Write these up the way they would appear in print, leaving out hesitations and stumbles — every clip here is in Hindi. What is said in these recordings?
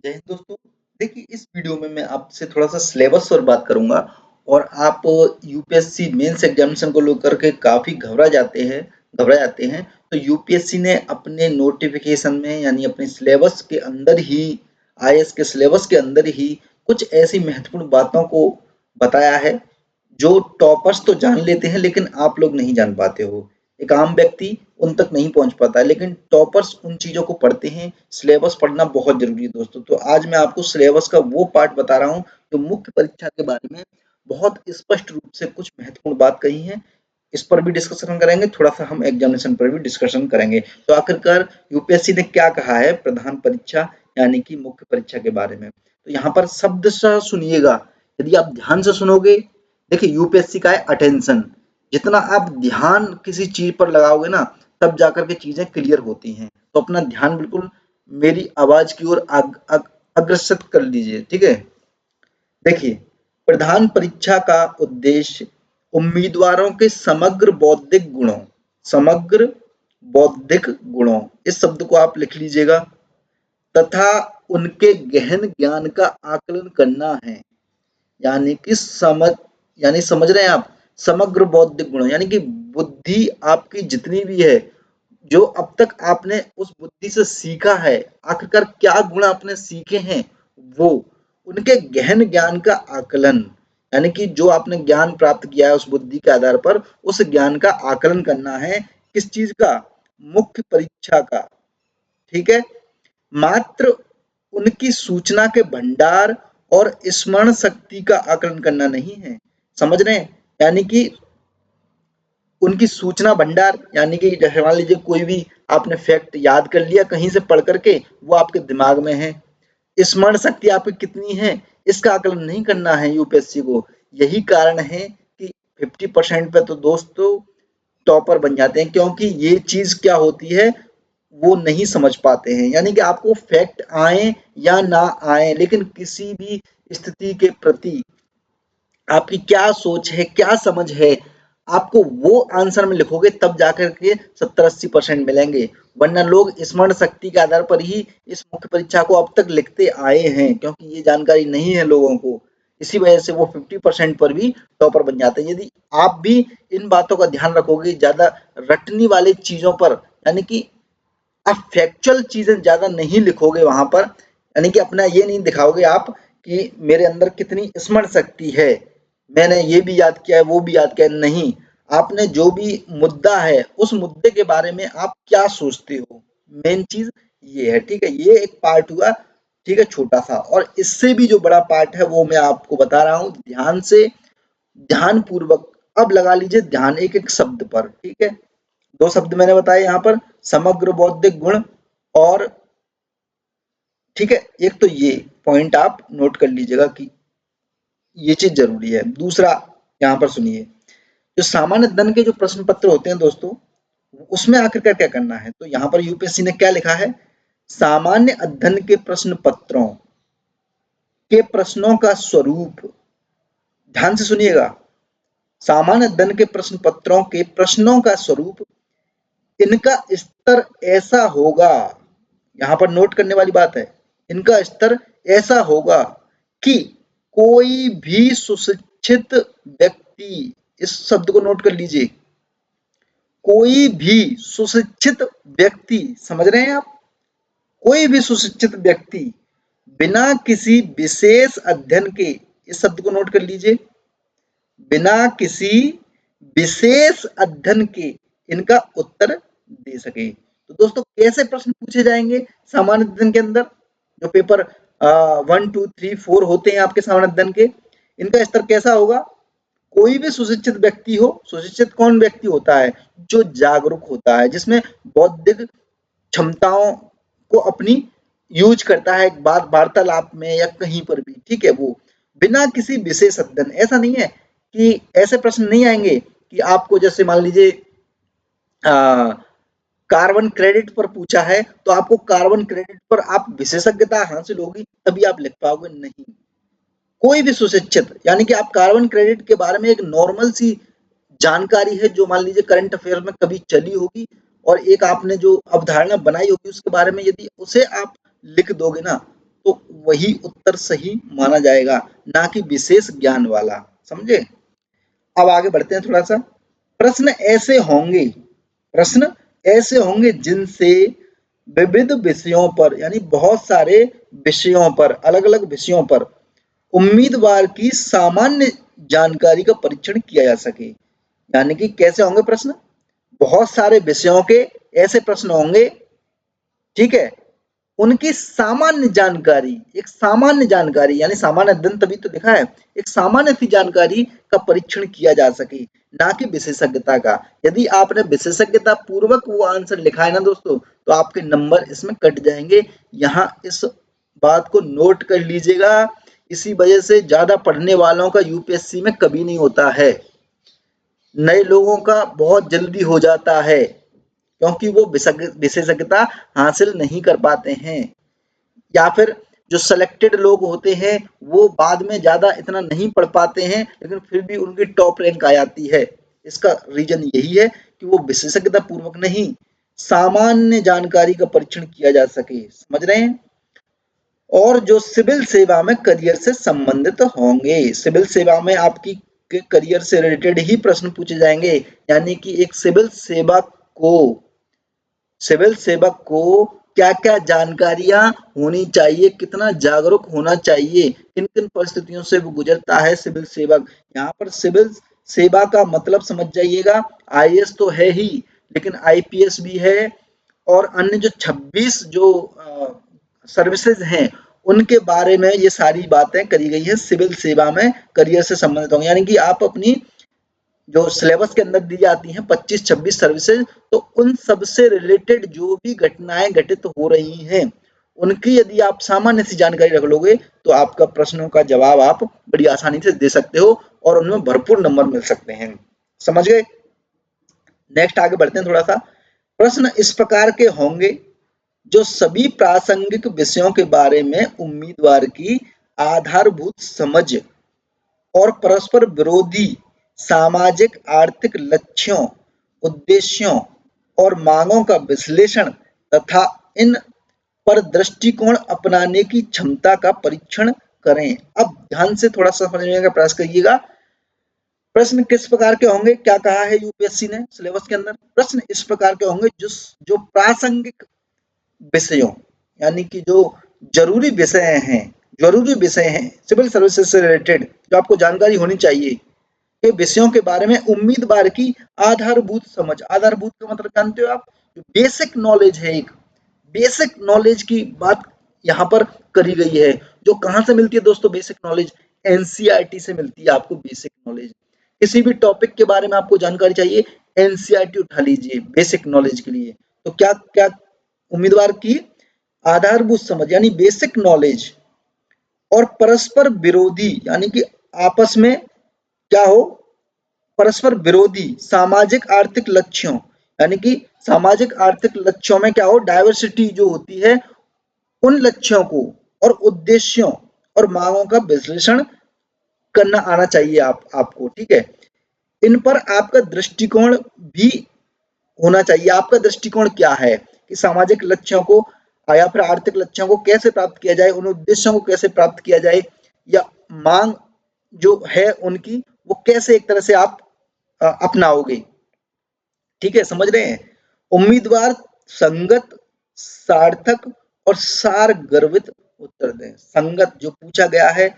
जय हिंद दोस्तों। देखिए, इस वीडियो में मैं आपसे थोड़ा सा सिलेबस पर बात करूंगा। और आप यूपीएससी मेंस एग्जामिनेशन को लेकर के काफी घबरा जाते हैं। तो यूपीएससी ने अपने नोटिफिकेशन में यानी अपने सिलेबस के अंदर ही, आईएएस के सिलेबस के अंदर ही कुछ ऐसी महत्वपूर्ण बातों को बताया है जो टॉपर्स तो जान लेते हैं लेकिन आप लोग नहीं जान पाते हो। एक आम व्यक्ति उन तक नहीं पहुंच पाता है लेकिन टॉपर्स उन चीजों को पढ़ते हैं। सिलेबस पढ़ना बहुत जरूरी है दोस्तों। तो आज मैं आपको सिलेबस का वो पार्ट बता रहा हूँ जो मुख्य परीक्षा के बारे में बहुत स्पष्ट रूप से कुछ महत्वपूर्ण बात कही है। इस पर भी डिस्कशन करेंगे, थोड़ा सा हम एग्जामिनेशन पर भी डिस्कशन करेंगे। तो आखिरकार यूपीएससी ने क्या कहा है प्रधान परीक्षा यानी कि मुख्य परीक्षा के बारे में। तो यहाँ पर शब्द सुनिएगा, यदि आप ध्यान से सुनोगे। देखिए, यूपीएससी का है अटेंशन। जितना आप ध्यान किसी चीज पर लगाओगे ना, तब जाकर के चीजें क्लियर होती हैं। तो अपना ध्यान बिल्कुल मेरी आवाज की ओर अग्रसर कर लीजिए, ठीक है। देखिए, प्रधान परीक्षा का उद्देश्य उम्मीदवारों के समग्र बौद्धिक गुणों, इस शब्द को आप लिख लीजिएगा, तथा उनके गहन ज्ञान का आकलन करना है। यानी कि समझ रहे हैं आप। समग्र बौद्धिक गुण यानी कि बुद्धि आपकी जितनी भी है, जो अब तक आपने उस बुद्धि से सीखा है, आखिरकार क्या गुण आपने सीखे हैं, वो उनके गहन ज्ञान का आकलन, यानी कि जो आपने ज्ञान प्राप्त किया है उस बुद्धि के आधार पर, उस ज्ञान का आकलन करना है। किस चीज का? मुख्य परीक्षा का। ठीक है। मात्र उनकी सूचना के भंडार और स्मरण शक्ति का आकलन करना नहीं है। समझ रहे हैं? यानी कि उनकी सूचना भंडार, यानी कि जैसे मान लीजिए कोई भी आपने फैक्ट याद कर लिया कहीं से पढ़ करके, वो आपके दिमाग में है। स्मरण शक्ति आपकी कितनी है, इसका आकलन नहीं करना है यूपीएससी को। यही कारण है कि 50% पे तो दोस्तों टॉपर बन जाते हैं, क्योंकि ये चीज क्या होती है वो नहीं समझ पाते हैं। यानी कि आपको फैक्ट आए या ना आए, लेकिन किसी भी स्थिति के प्रति आपकी क्या सोच है, क्या समझ है, आपको वो आंसर में लिखोगे तब जाकर के 70-80% मिलेंगे। वरना लोग स्मरण शक्ति के आधार पर ही इस मुख्य परीक्षा को अब तक लिखते आए हैं, क्योंकि ये जानकारी नहीं है लोगों को। इसी वजह से वो 50% पर भी टॉपर बन जाते हैं। यदि आप भी इन बातों का ध्यान रखोगे, ज्यादा रटनी वाली चीजों पर, यानी कि आप फैक्चुअल चीजें ज्यादा नहीं लिखोगे वहां पर, यानी कि अपना ये नहीं दिखाओगे आप कि मेरे अंदर कितनी स्मरण शक्ति है, मैंने ये भी याद किया है वो भी याद किया है। नहीं, आपने जो भी मुद्दा है उस मुद्दे के बारे में आप क्या सोचते हो, मेन चीज ये है। ठीक है, ये एक पार्ट हुआ, ठीक है, छोटा सा। और इससे भी जो बड़ा पार्ट है वो मैं आपको बता रहा हूं, ध्यान से, ध्यान पूर्वक। अब लगा लीजिए ध्यान एक एक शब्द पर। ठीक है, दो शब्द मैंने बताए यहाँ पर, समग्र बौद्धिक गुण और, ठीक है, एक तो ये पॉइंट आप नोट कर लीजिएगा कि ये चीज जरूरी है। दूसरा, यहाँ पर सुनिए, जो सामान्य दंड के जो प्रश्न पत्र होते हैं दोस्तों, उसमें आखिरकार क्या करना है। तो यहाँ पर यूपीएससी ने क्या लिखा है, सामान्य अध्ययन के प्रश्न पत्रों के प्रश्नों का स्वरूप, ध्यान से सुनिएगा, सामान्य अध्ययन के प्रश्न पत्रों के प्रश्नों का स्वरूप, इनका स्तर ऐसा होगा, यहाँ पर नोट करने वाली बात है, इनका स्तर ऐसा होगा कि कोई भी सुशिक्षित व्यक्ति, इस शब्द को नोट कर लीजिए, कोई भी सुशिक्षित व्यक्ति, समझ रहे हैं आप, कोई भी सुशिक्षित व्यक्ति बिना किसी विशेष अध्ययन के, इस शब्द को नोट कर लीजिए, बिना किसी विशेष अध्ययन के इनका उत्तर दे सके। तो दोस्तों कैसे प्रश्न पूछे जाएंगे सामान्य अध्ययन के अंदर, जो पेपर 1, 2, 3, 4 होते हैं आपके सामान्य अध्ययन के, इनका स्तर कैसा होगा, कोई भी सुशिक्षित व्यक्ति हो। सुशिक्षित कौन व्यक्ति होता है, जो जागरूक होता है, जिसमें बौद्धिक क्षमताओं को अपनी यूज करता है बात वार्तालाप में या कहीं पर भी, ठीक है। वो बिना किसी विशेष अध्ययन, ऐसा नहीं है कि ऐसे प्रश्न नहीं आएंगे कि आपको जैसे मान लीजिए कार्बन क्रेडिट पर पूछा है तो आपको कार्बन क्रेडिट पर आप विशेषज्ञता हासिल होगी तभी आप लिख पाओगे, नहीं। कोई भी सुशिक्षित, यानी कि आप कार्बन क्रेडिट के बारे में एक नॉर्मल सी जानकारी है जो मान लीजिए करंट अफेयर में कभी चली होगी, और एक आपने जो अवधारणा बनाई होगी उसके बारे में, यदि उसे आप लिख दोगे ना, तो वही उत्तर सही माना जाएगा, ना कि विशेष ज्ञान वाला। समझे? अब आगे बढ़ते हैं थोड़ा सा। प्रश्न ऐसे होंगे प्रश्न ऐसे होंगे जिनसे विविध विषयों पर, यानी बहुत सारे विषयों पर, अलग अलग विषयों पर उम्मीदवार की सामान्य जानकारी का परीक्षण किया जा सके। यानी कि कैसे होंगे प्रश्न? बहुत सारे विषयों के ऐसे प्रश्न होंगे, ठीक है, उनकी सामान्य जानकारी, एक सामान्य जानकारी, यानी सामान्य अध्ययन तभी तो लिखा है, एक सामान्य सी जानकारी का परीक्षण किया जा सके, ना कि विशेषज्ञता का। यदि आपने विशेषज्ञता पूर्वक वो आंसर लिखा है ना दोस्तों, तो आपके नंबर इसमें कट जाएंगे। यहाँ इस बात को नोट कर लीजिएगा। इसी वजह से ज्यादा पढ़ने वालों का यूपीएससी में कभी नहीं होता है, नए लोगों का बहुत जल्दी हो जाता है, क्योंकि वो विशेषज्ञता हासिल नहीं कर पाते हैं, या फिर जो सेलेक्टेड लोग होते हैं वो बाद में ज्यादा इतना नहीं पढ़ पाते हैं, लेकिन फिर भी उनकी टॉप रैंक आ जाती है। इसका रीजन यही है कि वो विशेषज्ञता पूर्वक नहीं, सामान्य जानकारी का परीक्षण किया जा सके। समझ रहे हैं? और जो सिविल सेवा में करियर से संबंधित होंगे, सिविल सेवा में आपकी के करियर से रिलेटेड ही प्रश्न पूछे जाएंगे। यानी कि एक सिविल सेवक को क्या क्या जानकारियां होनी चाहिए, कितना जागरूक होना चाहिए, किन किन परिस्थितियों से वो गुजरता है सिविल सेवक। यहाँ पर सिविल सेवा का मतलब समझ जाइएगा, आईएएस तो है ही, लेकिन आईपीएस भी है, और अन्य जो 26 जो सर्विसेज हैं उनके बारे में ये सारी बातें करी गई है सिविल सेवा में करियर से संबंधित होंगे। यानी कि आप अपनी जो सिलेबस के अंदर दी जाती हैं 25-26 सर्विसेज, तो उन सब से रिलेटेड जो भी घटनाएं घटित हो रही हैं उनकी यदि आप सामान्य सी जानकारी रख लोगे तो आपका प्रश्नों का जवाब आप बड़ी आसानी से दे सकते हो और उनमें भरपूर नंबर मिल सकते हैं। समझ गए? नेक्स्ट आगे बढ़ते हैं थोड़ा सा। प्रश्न इस प्रकार के होंगे जो सभी प्रासंगिक विषयों के बारे में उम्मीदवार की आधारभूत समझ और परस्पर विरोधी सामाजिक आर्थिक लक्ष्यों, उद्देश्यों और मांगों का विश्लेषण तथा इन पर दृष्टिकोण अपनाने की क्षमता का परीक्षण करें। अब ध्यान से थोड़ा सा समझने का प्रयास करिएगा। प्रश्न किस प्रकार के होंगे? क्या कहा है यूपीएससी ने सिलेबस के अंदर? प्रश्न इस प्रकार के होंगे जो प्रासंगिक विषयों, यानी कि जो जरूरी विषय हैं, सिविल सर्विसेज से रिलेटेड जो आपको जानकारी होनी चाहिए के विषयों के बारे में उम्मीदवार की आधारभूत समझ। आधारभूत का मतलब जानते हो आप? बेसिक नॉलेज है, एक बेसिक नॉलेज की बात यहाँ पर करी गई है। जो कहाँ से मिलती है दोस्तों बेसिक नॉलेज? एनसीईआरटी से मिलती है आपको बेसिक नॉलेज। किसी भी टॉपिक के बारे में आपको जानकारी चाहिए, एनसीईआरटी उठा लीजिए बेसिक नॉलेज के लिए। तो क्या क्या उम्मीदवार की आधारभूत समझ यानी बेसिक नॉलेज और परस्पर विरोधी, यानी कि आपस में क्या हो, परस्पर विरोधी सामाजिक आर्थिक लक्ष्यों, यानी कि सामाजिक आर्थिक लक्ष्यों में क्या हो, डाइवर्सिटी जो होती है उन लक्ष्यों को और उद्देश्यों और मांगों का विश्लेषण करना आना चाहिए आपको। ठीक है, इन पर आपका दृष्टिकोण भी होना चाहिए। आपका दृष्टिकोण क्या है कि सामाजिक लक्ष्यों को या फिर आर्थिक लक्ष्यों को कैसे प्राप्त किया जाए, उन उद्देश्यों को कैसे प्राप्त किया जाए, या मांग जो है उनकी वो कैसे एक तरह से आप अपनाओगे। ठीक है, समझ रहे हैं? उम्मीदवार संगत, सार्थक और सार गर्भित उत्तर दें। संगत जो पूछा गया है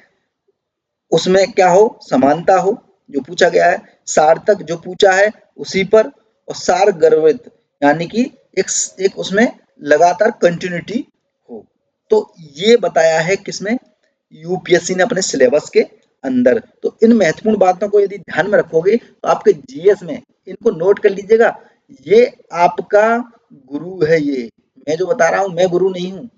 उसमें क्या हो, समानता हो जो पूछा गया है, सार्थक जो पूछा है उसी पर, और सार गर्भित यानी कि एक उसमें लगातार कंटिन्यूटी हो। तो ये बताया है किसमें? यूपीएससी ने अपने सिलेबस के अंदर। तो इन महत्वपूर्ण बातों को यदि ध्यान में रखोगे तो आपके जीएस में इनको नोट कर लीजिएगा। ये आपका गुरु है, ये मैं जो बता रहा हूँ मैं गुरु नहीं हूँ।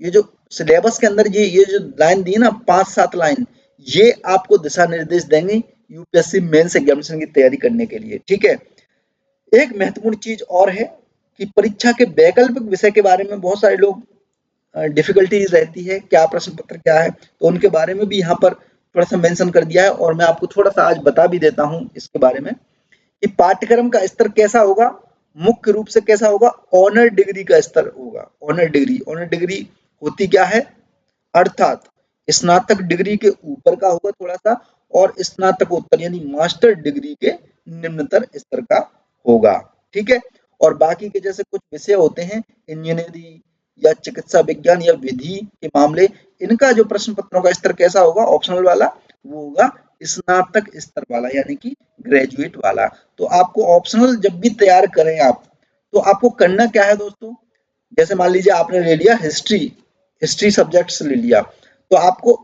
ये जो सिलेबस के अंदर ये जो लाइन दी है ना 5-7 लाइन, ये आपको दिशा निर्देश देंगे यूपीएससी मेंस एग्जामिनेशन की तैयारी करने के लिए। ठीक है, एक महत्वपूर्ण चीज और है कि परीक्षा के वैकल्पिक विषय के बारे में बहुत सारे लोग डिफिकल्टीज रहती है, क्या प्रश्न पत्र क्या है, तो उनके बारे में भी यहाँ पर थोड़ा सा मेंशन कर दिया है, और मैं आपको थोड़ा सा आज बता भी देता हूँ इसके बारे में कि पाठ्यक्रम का स्तर कैसा होगा। मुख्य रूप से कैसा होगा, ऑनर डिग्री का स्तर होगा। ऑनर डिग्री होती क्या है? अर्थात स्नातक डिग्री के ऊपर का होगा थोड़ा सा, और स्नातकोत्तर यानी मास्टर डिग्री के निम्नतर स्तर का होगा। ठीक है। और बाकी के जैसे कुछ विषय होते हैं, इंजीनियरिंग या चिकित्सा विज्ञान या विधि के मामले, इनका जो प्रश्न पत्रों का स्तर कैसा होगा ऑप्शनल वाला, वो होगा स्नातक स्तर वाला यानी कि ग्रेजुएट वाला। तो आपको ऑप्शनल जब भी तैयार करें आप, तो आपको करना क्या है दोस्तों, जैसे मान लीजिए आपने ले लिया हिस्ट्री, हिस्ट्री सब्जेक्ट्स ले लिया, तो आपको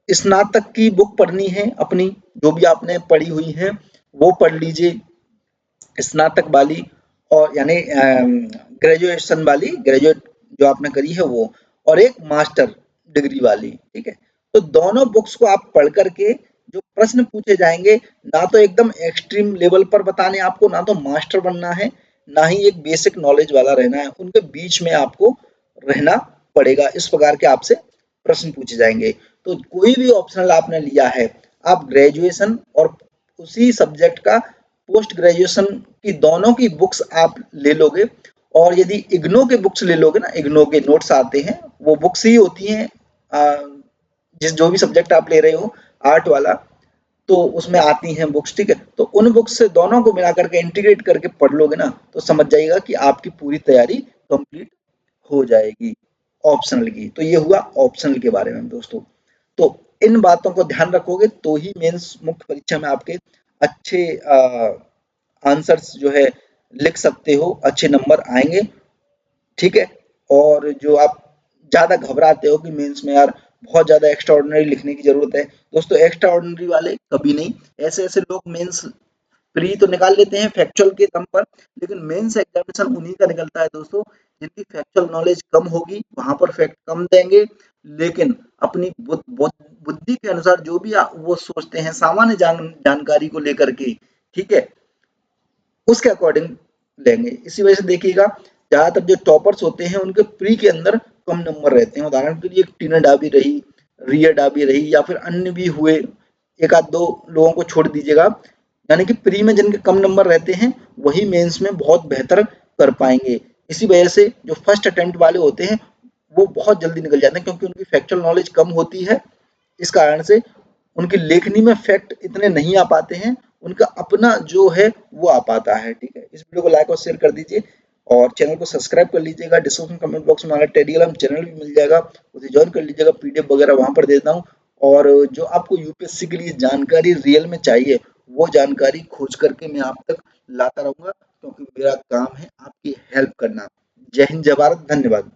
स्नातक की बुक पढ़नी है अपनी, जो भी आपने पढ़ी हुई है वो पढ़ लीजिए स्नातक वाली, और यानी ग्रेजुएशन वाली, ग्रेजुएट जो आपने करी है वो, और एक मास्टर डिग्री वाली। ठीक है। तो दोनों बुक्स को आप पढ़ करके जो प्रश्न पूछे जाएंगे, ना तो एकदम एक्सट्रीम लेवल पर बताने आपको, ना तो मास्टर बनना है, ना ही एक बेसिक नॉलेज वाला रहना है, उनके बीच में आपको रहना पड़ेगा। इस प्रकार के आपसे प्रश्न पूछे जाएंगे। तो कोई भी ऑप्शनल आपने लिया है, आप ग्रेजुएशन और उसी सब्जेक्ट का पोस्ट ग्रेजुएशन की दोनों की बुक्स आप ले लोगे, और यदि इग्नो के बुक्स ले लोगे ना, इग्नो के नोट्स आते हैं, वो बुक्स ही होती हैं जिस जो भी सब्जेक्ट आप ले रहे हो आर्ट वाला, तो उसमें आती हैं बुक्स। ठीक है। तो उन बुक्स से दोनों को मिला करके इंटीग्रेट करके पढ़ लोगे ना, तो समझ जाइएगा कि आपकी पूरी तैयारी कंप्लीट हो जाएगी ऑप्शनल की। तो ये हुआ ऑप्शनल के बारे में दोस्तों। तो इन बातों को ध्यान रखोगे तो ही मेंस मुख्य परीक्षा में आपके अच्छे आंसर्स जो है लिख सकते हो, अच्छे नंबर आएंगे। ठीक है। और जो आप ज़्यादा घबराते हो कि मेंस में यार बहुत ज़्यादा एक्स्ट्रा ऑर्डिनरी लिखने की ज़रूरत है, दोस्तों एक्स्ट्रा ऑर्डिनरी वाले कभी नहीं। ऐसे ऐसे लोग मेंस प्री तो निकाल लेते हैं फैक्चुअल के दम पर, लेकिन मेंस एग्जामिनेशन उन्हीं का निकलता है दोस्तों जिनकी फैक्चुअल नॉलेज कम होगी, वहां पर फैक्ट कम देंगे, लेकिन अपनी बुद्धि के अनुसार जो भी वो सोचते हैं सामान्य जानकारी को लेकर के, ठीक है, उसके अकॉर्डिंग लेंगे। इसी वजह से देखिएगा ज्यादातर जो टॉपर्स होते हैं उनके प्री के अंदर कम नंबर रहते हैं। उदाहरण के लिए टीना डाबी रही, रिया डाबी रही, या फिर अन्य भी हुए, एक आध दो लोगों को छोड़ दीजिएगा, यानी कि प्री में जिनके कम नंबर रहते हैं वही मेंस में बहुत बेहतर कर पाएंगे। इसी वजह से जो फर्स्ट अटेम्प्ट वाले होते हैं वो बहुत जल्दी निकल जाते हैं, क्योंकि उनकी फैक्चुअल नॉलेज कम होती है। इस कारण से उनकी लेखनी में फैक्ट इतने नहीं आ पाते हैं, उनका अपना जो है वो आ पाता है। ठीक है। इस वीडियो को लाइक और शेयर कर दीजिए, और चैनल को सब्सक्राइब कर लीजिएगा। डिस्क्रिप्शन कमेंट बॉक्स में हमारा टेलीग्राम चैनल भी मिल जाएगा, उसे ज्वाइन कर लीजिएगा। पीडीएफ वगैरह वहां पर देता हूँ, और जो आपको यूपीएससी के लिए जानकारी रियल में चाहिए वो जानकारी खोज करके मैं आप तक लाता रहूंगा, क्योंकि मेरा काम है आपकी हेल्प करना। जय हिंद, जय भारत, धन्यवाद।